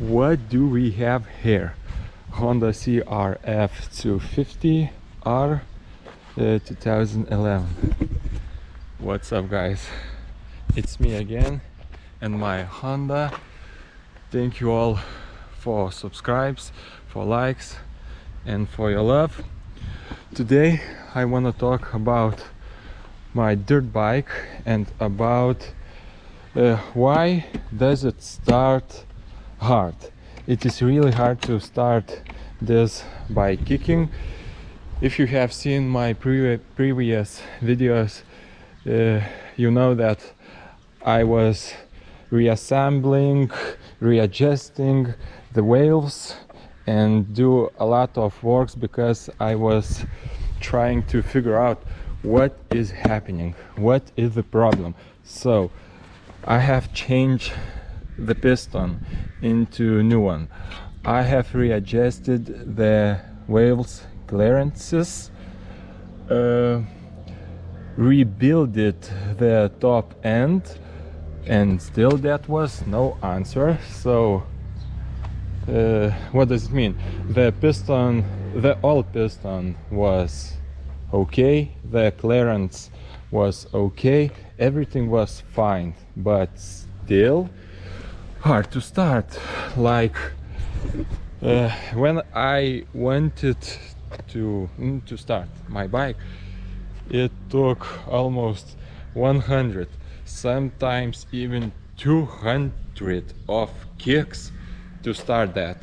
What do we have here? Honda CRF250R 2011. What's up, guys? It's me again and my Honda. Thank you all for subscribes, for likes and for your love. Today I want to talk about my dirt bike and about why does it start hard. It is really hard to start this by kicking. If you have seen my previous videos, you know that I was reassembling, readjusting the wheels and do a lot of works because I was trying to figure out what is happening, what is the problem. So I have changed the piston into a new one. I have readjusted the wheels clearances, rebuilded the top end, and still that was no answer. So what does it mean? The piston, the old piston was okay, the clearance was okay, everything was fine, but still hard to start. Like when I wanted to start my bike, it took almost 100, sometimes even 200 of kicks to start that.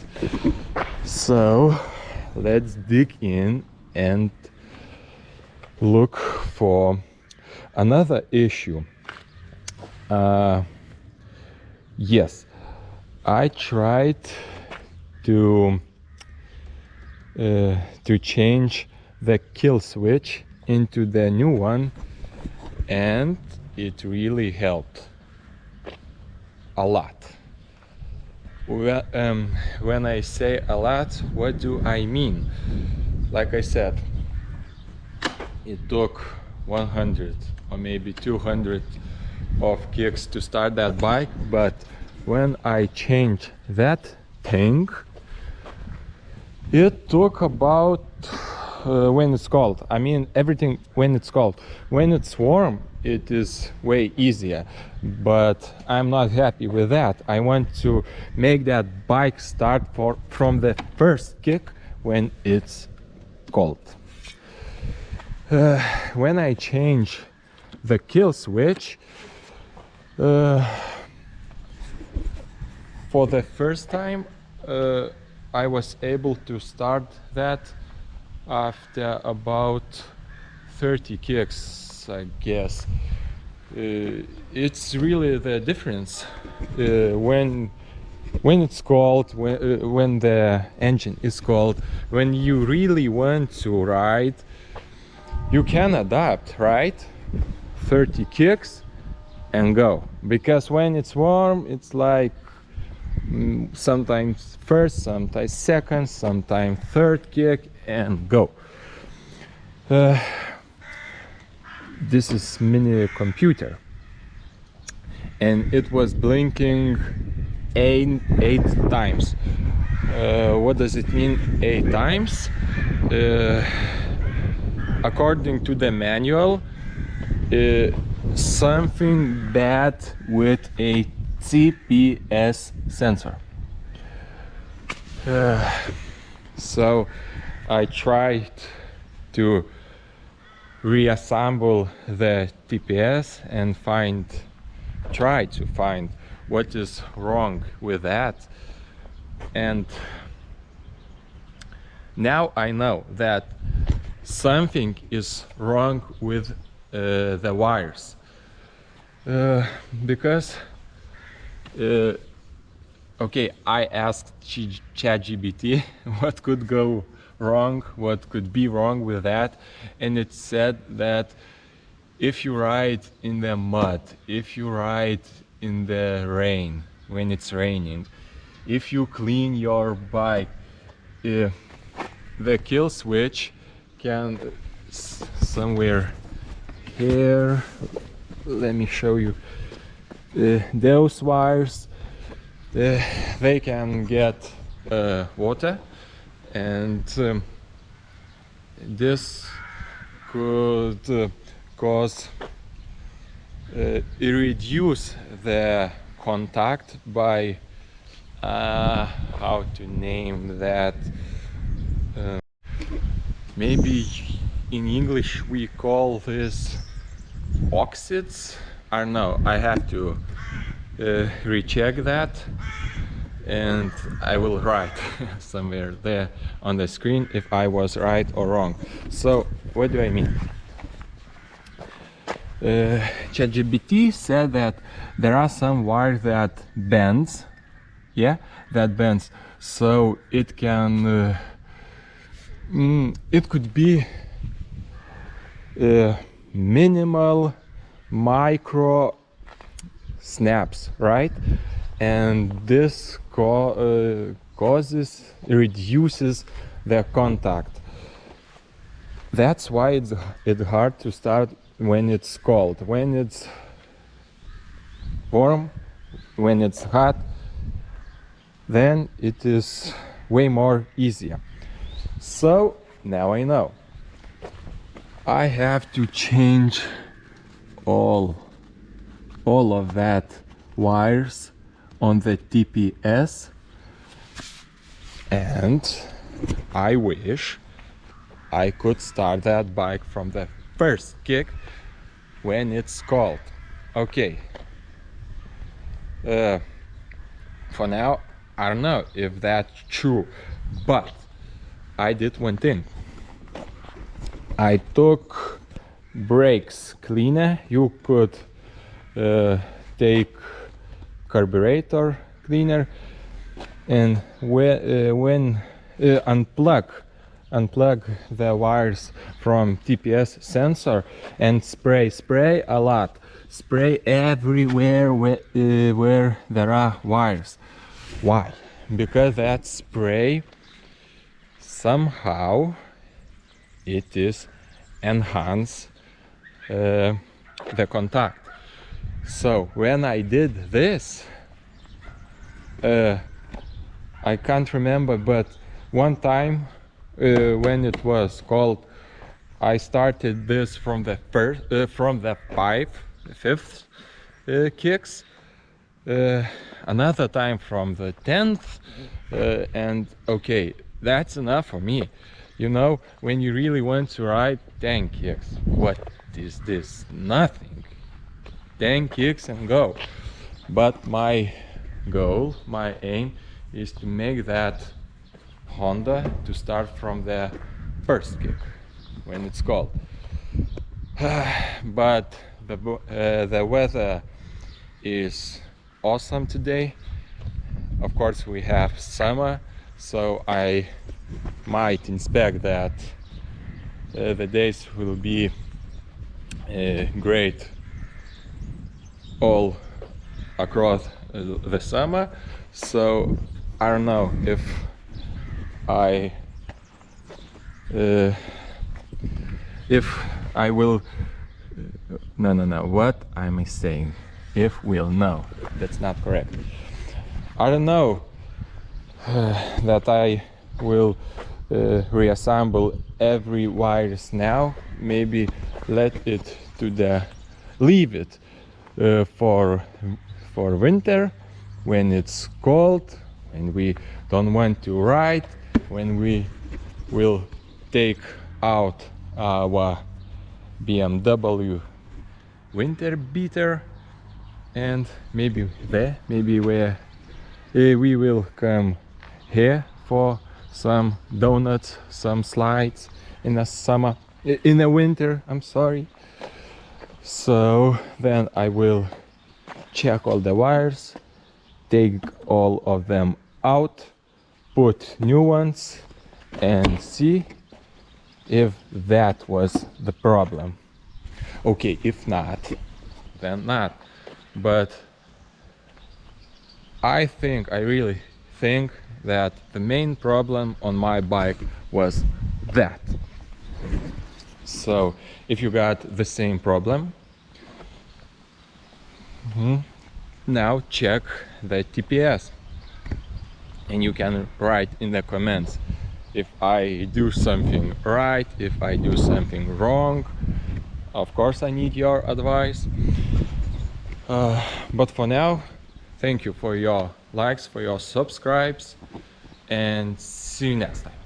So let's dig in and look for another issue. Yes, I tried to change the kill switch into the new one, and it really helped a lot. When I say a lot, what do I mean? Like I said, it took 100 or maybe 200 of kicks to start that bike, but when I changed that thing, it took about when it's cold. I mean, everything when it's cold. When it's warm, it is way easier, but I'm not happy with that. I want to make that bike start from the first kick when it's cold. When I change the kill switch, for the first time, I was able to start that after about 30 kicks, I guess. It's really the difference when it's cold, when the engine is cold, when you really want to ride, you can adapt, right? 30 kicks and go. Because when it's warm, it's like sometimes first, sometimes second, sometimes third kick and go. This is mini computer and it was blinking eight times. What does it mean 8 times? According to the manual, something bad with a GPS sensor. So I tried to reassemble the GPS and try to find what is wrong with that. And now I know that something is wrong with the wires, because okay, I asked ChatGPT what could go wrong, what could be wrong with that, and it said that if you ride in the mud, if you ride in the rain when it's raining, if you clean your bike, the kill switch can somewhere here, let me show you those wires, they can get water, and this could cause reduce the contact by how to name that, maybe in English we call this oxides. I don't know, I have to recheck that, and I will write somewhere there on the screen if I was right or wrong. So what do I mean? ChatGPT said that there are some wires that bends, that bends, so it can it could be minimal micro snaps, right? And this reduces the contact. That's why it's hard to start when it's cold. When it's warm, when it's hot, then it is way more easier. So now I know I have to change all of that wires on the TPS, and I wish I could start that bike from the first kick when it's cold. Okay, for now I don't know if that's true, but I did one thing. I took brakes cleaner. You could take carburetor cleaner, and when unplug the wires from TPS sensor and spray a lot, spray everywhere where there are wires. Why? Because that spray somehow it is enhance the contact. So when I did this, I can't remember, but one time when it was cold, I started this from the fifth kicks, another time from the 10th, and okay, that's enough for me. You know, when you really want to ride 10 kicks, what is this? Nothing. 10 kicks and go. But my goal, my aim is to make that Honda to start from the first kick when it's cold. But the weather is awesome today. Of course we have summer, so I might inspect that the days will be great all across the summer. So I don't know if I will no, what am I saying? If we'll know, that's not correct. I don't know that I will reassemble every wires now. Maybe leave it for winter, when it's cold, when we don't want to ride, when we will take out our BMW winter beater, and maybe we will come here for some donuts, some slides in the winter, I'm sorry. So then I will check all the wires, take all of them out, put new ones, and see if that was the problem. Okay, if not, then not. But I really think that the main problem on my bike was that. So if you got the same problem, now check the TPS. and you can write in the comments if I do something right, if I do something wrong. Of course I need your advice, but for now, thank you for your likes, for your subscribes, and see you next time.